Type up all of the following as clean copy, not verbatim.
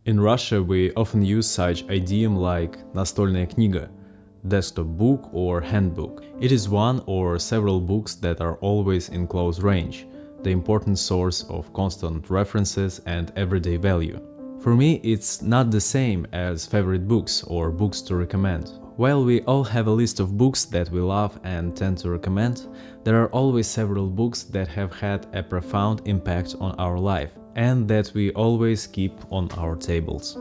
In Russia, we often use such idiom like настольная книга, desktop book or handbook. It is one or several books that are always in close range, the important source of constant references and everyday value. For me, it's not the same as favorite books or books to recommend. While we all have a list of books that we love and tend to recommend, there are always several books that have had a profound impact on our life and that we always keep on our tables.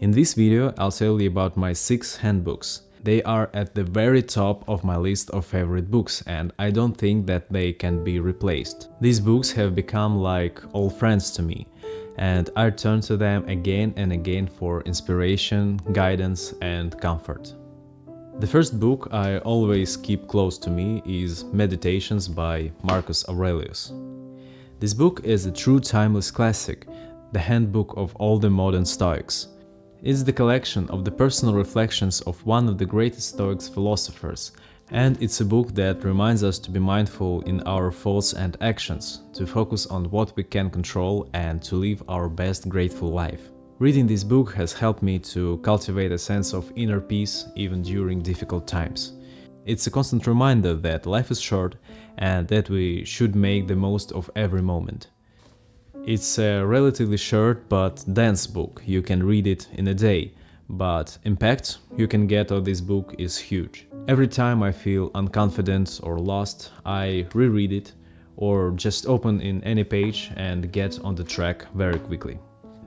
In this video, I'll tell you about my 6 handbooks. They are at the very top of my list of favorite books, and I don't think that they can be replaced. These books have become like old friends to me, and I turn to them again and again for inspiration, guidance, and comfort. The first book I always keep close to me is Meditations by Marcus Aurelius. This book is a true timeless classic, the handbook of all the modern Stoics. It's the collection of the personal reflections of one of the greatest Stoic philosophers, and it's a book that reminds us to be mindful in our thoughts and actions, to focus on what we can control and to live our best grateful life. Reading this book has helped me to cultivate a sense of inner peace even during difficult times. It's a constant reminder that life is short and that we should make the most of every moment. It's a relatively short but dense book. You can read it in a day, but impact you can get out of this book is huge. Every time I feel unconfident or lost, I reread it or just open in any page and get on the track very quickly.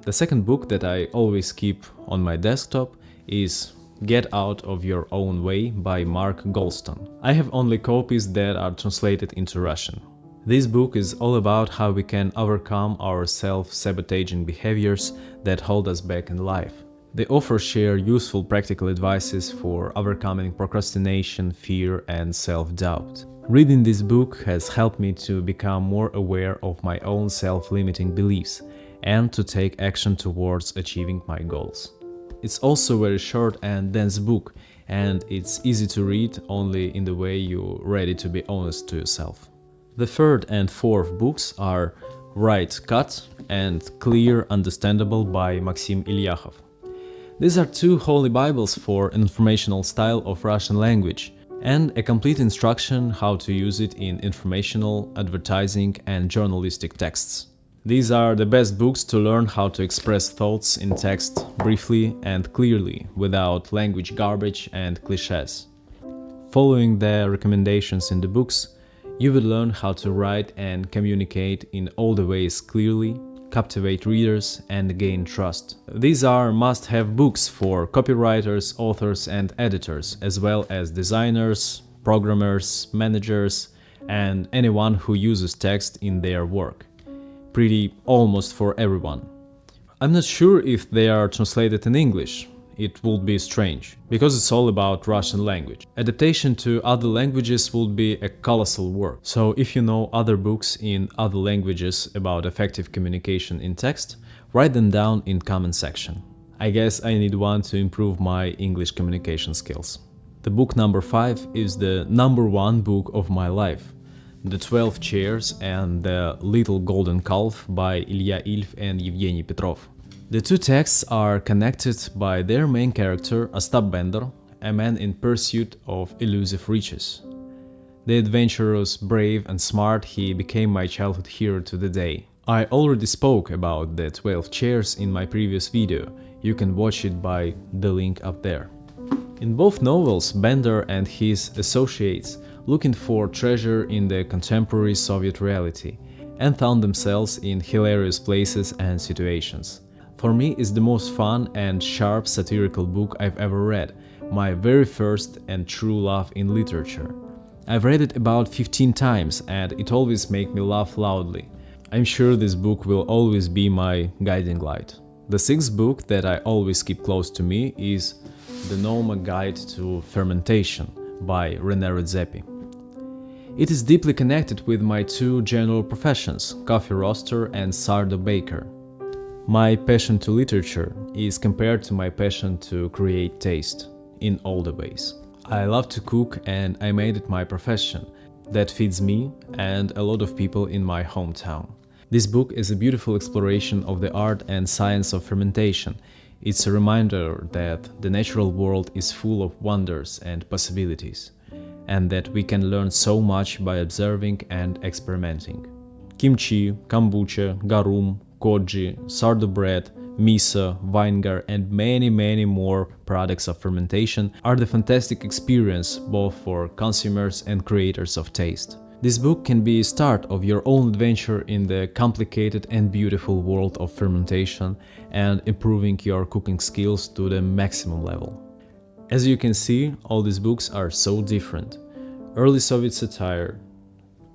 The second book that I always keep on my desktop is Get Out of Your Own Way by Mark Goldstone. I have only copies that are translated into Russian. This book is all about how we can overcome our self-sabotaging behaviors that hold us back in life. The authors share useful practical advices for overcoming procrastination, fear, and self-doubt. Reading this book has helped me to become more aware of my own self-limiting beliefs and to take action towards achieving my goals. It's also a very short and dense book, and it's easy to read only in the way you're ready to be honest to yourself. The third and fourth books are Right Cut and Clear Understandable by Maxim Ilyachov. These are 2 holy bibles for informational style of Russian language and a complete instruction how to use it in informational, advertising, and journalistic texts. These are the best books to learn how to express thoughts in text briefly and clearly, without language garbage and cliches. Following the recommendations in the books, you will learn how to write and communicate in all the ways clearly, captivate readers, and gain trust. These are must-have books for copywriters, authors, and editors, as well as designers, programmers, managers, and anyone who uses text in their work. Pretty almost for everyone. I'm not sure if they are translated in English. It would be strange, because it's all about Russian language. Adaptation to other languages would be a colossal work. So if you know other books in other languages about effective communication in text, write them down in comment section. I guess I need one to improve my English communication skills. The book number 5 is the number 1 book of my life. The 12 Chairs and the Little Golden Calf by Ilya Ilf and Evgeny Petrov. The 2 texts are connected by their main character, Ostap Bender, a man in pursuit of elusive riches. The adventurous, brave, and smart, he became my childhood hero to the day. I already spoke about the 12 Chairs in my previous video. You can watch it by the link up there. In both novels, Bender and his associates looking for treasure in the contemporary Soviet reality and found themselves in hilarious places and situations. For me, it's the most fun and sharp satirical book I've ever read, my very first and true love in literature. I've read it about 15 times and it always makes me laugh loudly. I'm sure this book will always be my guiding light. The 6th book that I always keep close to me is The Noma Guide to Fermentation by René Redzepi. It is deeply connected with my 2 general professions, coffee roaster and sourdough baker. My passion to literature is compared to my passion to create taste, in all the ways. I love to cook and I made it my profession. That feeds me and a lot of people in my hometown. This book is a beautiful exploration of the art and science of fermentation. It's a reminder that the natural world is full of wonders and possibilities, and that we can learn so much by observing and experimenting. Kimchi, kombucha, garum, koji, sourdough bread, miso, vinegar, and many more products of fermentation are the fantastic experience both for consumers and creators of taste. This book can be a start of your own adventure in the complicated and beautiful world of fermentation and improving your cooking skills to the maximum level. As you can see, all these books are so different. Early Soviet satire,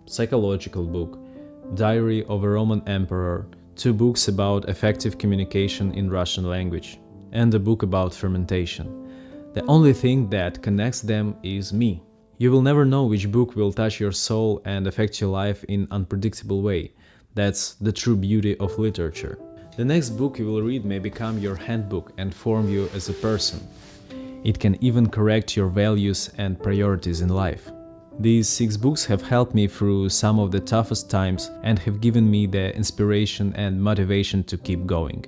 psychological book, Diary of a Roman Emperor, 2 books about effective communication in Russian language, and a book about fermentation. The only thing that connects them is me. You will never know which book will touch your soul and affect your life in unpredictable way. That's the true beauty of literature. The next book you will read may become your handbook and form you as a person. It can even correct your values and priorities in life. These 6 books have helped me through some of the toughest times and have given me the inspiration and motivation to keep going.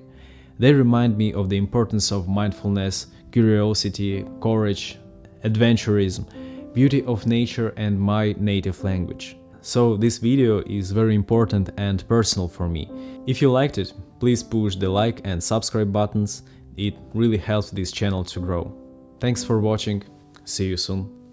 They remind me of the importance of mindfulness, curiosity, courage, adventurism, beauty of nature and my native language. So this video is very important and personal for me. If you liked it, please push the like and subscribe buttons. It really helps this channel to grow. Thanks for watching. See you soon.